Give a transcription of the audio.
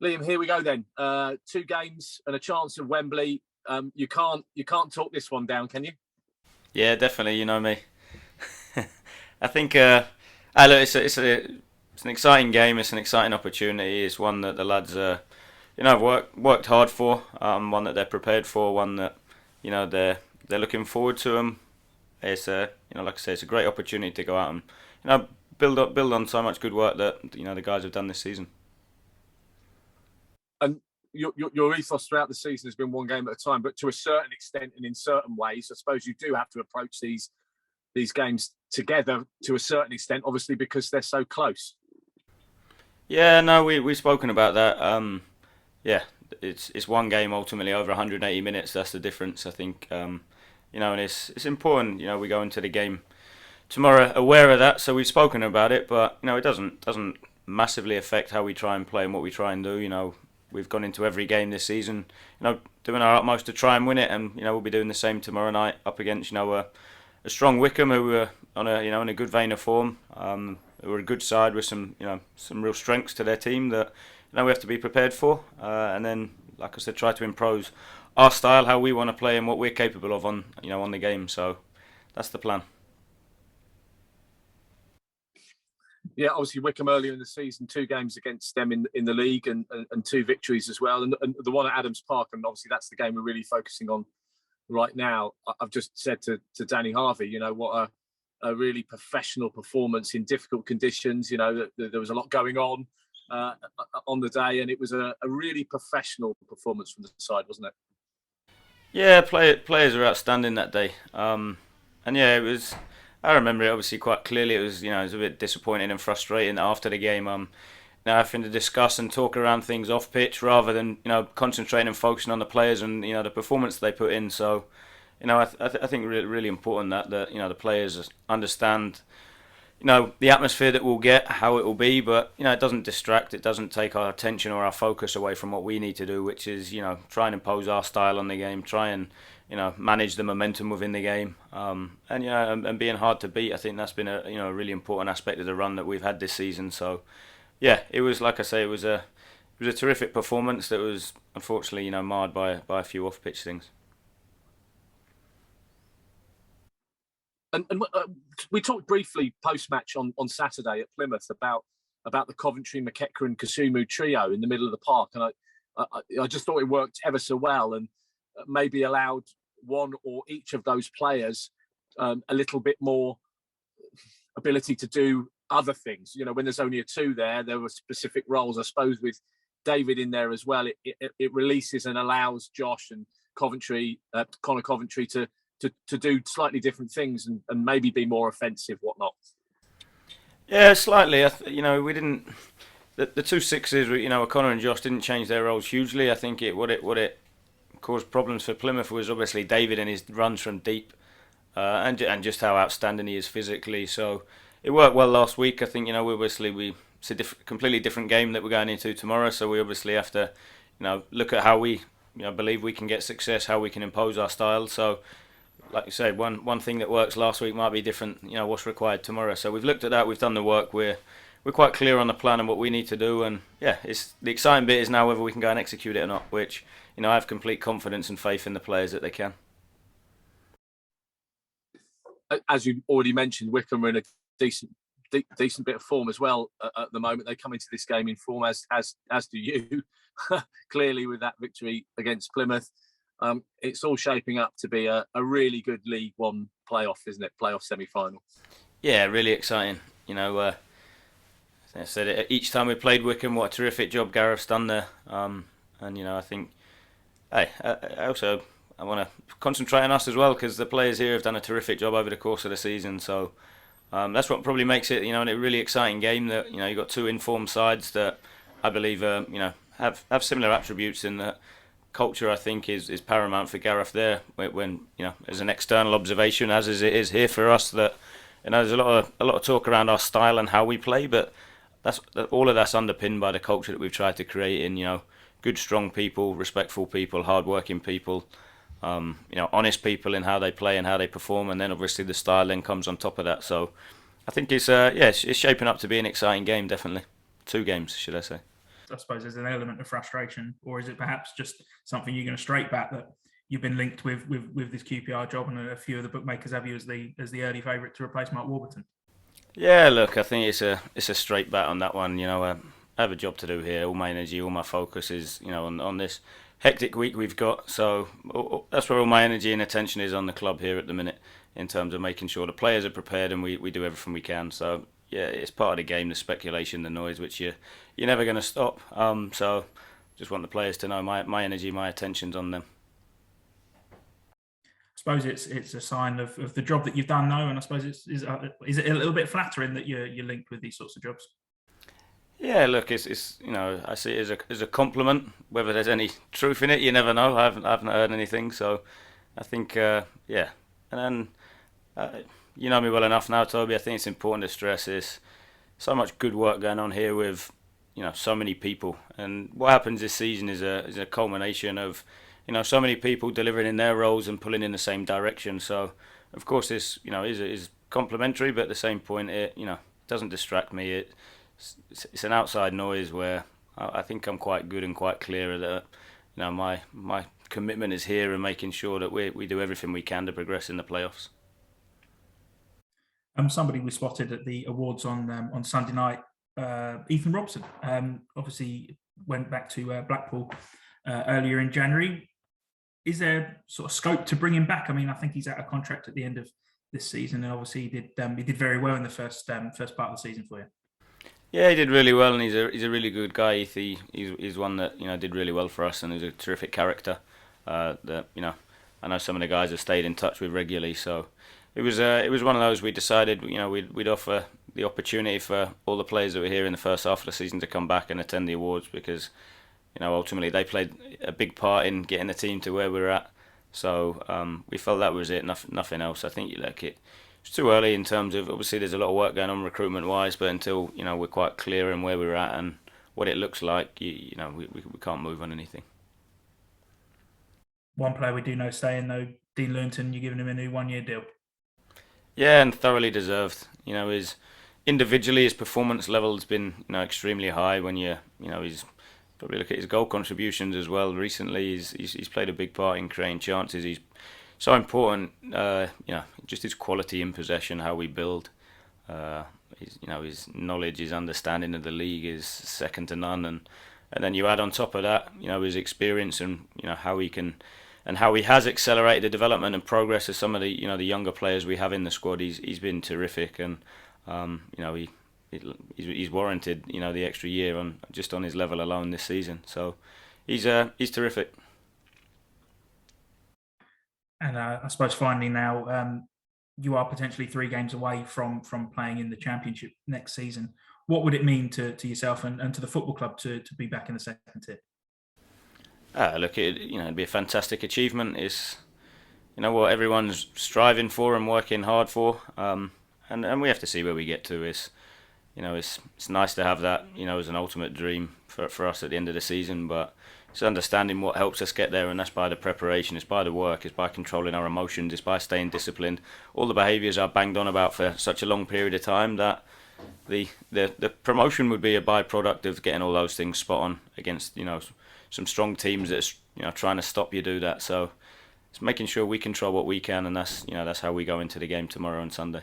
Liam, here we go then. Two games and a chance of Wembley. You can't talk this one down, can you? Yeah, definitely. You know me. I think look, it's an exciting game. It's an exciting opportunity. It's one that the lads have worked hard for. One that they're prepared for. One that they're looking forward to. It's like I say, it's a great opportunity to go out and build on so much good work that the guys have done this season. And your ethos throughout the season has been one game at a time, but to a certain extent and in certain ways, I suppose you do have to approach these games together to a certain extent, obviously because they're so close. Yeah, no, we've spoken about that. Yeah, it's one game ultimately over 180 minutes. That's the difference, I think. And it's important. We go into the game tomorrow aware of that, so we've spoken about it. But it doesn't massively affect how we try and play and what we try and do. We've gone into every game this season, doing our utmost to try and win it, and we'll be doing the same tomorrow night up against a strong Wycombe who are on a in a good vein of form. Who are a good side with some real strengths to their team that we have to be prepared for, and then like I said, try to impose our style, how we want to play, and what we're capable of on the game. So that's the plan. Yeah, obviously Wycombe earlier in the season, two games against them in the league and two victories as well, and the one at Adams Park, and obviously that's the game we're really focusing on right now. I've just said to Danny Harvey, what a really professional performance in difficult conditions. There was a lot going on the day, and it was a really professional performance from the side, wasn't it? Yeah, players are outstanding that day. And yeah, it was. I remember it obviously quite clearly. It was a bit disappointing and frustrating after the game. Now having to discuss and talk around things off pitch rather than concentrating and focusing on the players and the performance they put in. So I think really, really important that the players understand the atmosphere that we'll get, how it will be, but it doesn't distract, it doesn't take our attention or our focus away from what we need to do, which is try and impose our style on the game, try and manage the momentum within the game, and being hard to beat. I think that's been a really important aspect of the run that we've had this season. So yeah, it was like I say, it was a terrific performance that was unfortunately marred by a few off pitch things. And we talked briefly post match on Saturday at Plymouth about the Coventry, McKecker, and Kasumu trio in the middle of the park, and I just thought it worked ever so well, and maybe allowed one or each of those players a little bit more ability to do other things. When there's only a two there were specific roles. I suppose with David in there as well, it releases and allows Josh and Connor Coventry to do slightly different things and maybe be more offensive, whatnot. Yeah, slightly. We didn't. The two sixes, Connor and Josh didn't change their roles hugely. I think what it caused problems for Plymouth was obviously David and his runs from deep, and just how outstanding he is physically. So it worked well last week. I think it's a completely different game that we're going into tomorrow. So we obviously have to look at how we believe we can get success, how we can impose our style. So like you said, one thing that works last week might be different. What's required tomorrow. So we've looked at that. We've done the work. We're quite clear on the plan and what we need to do. And yeah, it's the exciting bit is now whether we can go and execute it or not. Which I have complete confidence and faith in the players that they can. As you already mentioned, Wycombe are in a decent bit of form as well at the moment. They come into this game in form, as do you, clearly with that victory against Plymouth. It's all shaping up to be a really good League One playoff, isn't it? Playoff semi-final. Yeah, really exciting. I said it, each time we played Wycombe, what a terrific job Gareth's done there. And I think, hey, I want to concentrate on us as well because the players here have done a terrific job over the course of the season. So that's what probably makes it, a really exciting game. That you've got two informed sides that I believe, have similar attributes in that. Culture, I think, is paramount for Gareth there. When as an external observation, as it is here for us, that there's a lot of talk around our style and how we play, but all of that's underpinned by the culture that we've tried to create in good, strong people, respectful people, hard-working people, honest people in how they play and how they perform, and then obviously the style then comes on top of that. So I think it's shaping up to be an exciting game, definitely. Two games, should I say? I suppose there's an element of frustration, or is it perhaps just something you're going to straight back that you've been linked with this QPR job, and a few of the bookmakers have you as the early favourite to replace Mark Warburton? Yeah, look, I think it's a straight bet on that one. I have a job to do here. All my energy, all my focus is on this hectic week we've got. So that's where all my energy and attention is on the club here at the minute, in terms of making sure the players are prepared and we do everything we can. So yeah, it's part of the game, the speculation, the noise, which you're never going to stop. So just want the players to know my energy, my attention's on them. I suppose it's a sign of the job that you've done now, and I suppose is it a little bit flattering that you're linked with these sorts of jobs? Yeah, look, it's I see it as a compliment. Whether there's any truth in it, you never know. I haven't heard anything, so I think yeah. And then you know me well enough now, Toby. I think it's important to stress is so much good work going on here with so many people, and what happens this season is a culmination of so many people delivering in their roles and pulling in the same direction. So of course this is complimentary, but at the same point it doesn't distract me. It's an outside noise where I think I'm quite good and quite clear that my commitment is here and making sure that we do everything we can to progress in the playoffs. Somebody we spotted at the awards on Sunday night, Ethan Robson, obviously went back to Blackpool earlier in January. Is there sort of scope to bring him back? I mean, I think he's out of contract at the end of this season, and obviously he did very well in the first part of the season for you. Yeah, he did really well, and he's a really good guy. He's one that did really well for us, and he's a terrific character. That I know some of the guys have stayed in touch with regularly. So it was one of those we decided we'd offer the opportunity for all the players that were here in the first half of the season to come back and attend the awards, because ultimately they played a big part in getting the team to where we're at. So we felt that was it, nothing else. I think it's too early in terms of, obviously there's a lot of work going on recruitment wise, but until we're quite clear in where we're at and what it looks like, we can't move on anything. One player we do know staying though, Dean Lewington, you're giving him a new 1-year deal. Yeah, and thoroughly deserved. His individually his performance level has been extremely high. When he's probably look at his goal contributions as well recently. He's played a big part in creating chances. He's so important. Just his quality in possession, how we build. His knowledge, his understanding of the league is second to none. And then you add on top of that, his experience and how he can and how he has accelerated the development and progress of some of the the younger players we have in the squad. He's been terrific, and he's warranted the extra year on his level alone this season. So he's terrific. And I suppose finally now, you are potentially 3 games away from playing in the Championship next season. What would it mean to yourself and to the football club to be back in the second tier? Look, it'd be a fantastic achievement. It's what everyone's striving for and working hard for, and we have to see where we get to. It's nice to have that as an ultimate dream for us at the end of the season, but it's understanding what helps us get there, and that's by the preparation, it's by the work, it's by controlling our emotions, it's by staying disciplined. All the behaviours I've banged on about for such a long period of time, that the promotion would be a byproduct of getting all those things spot on against some strong teams that are trying to stop you do that. So it's making sure we control what we can, and that's how we go into the game tomorrow and Sunday.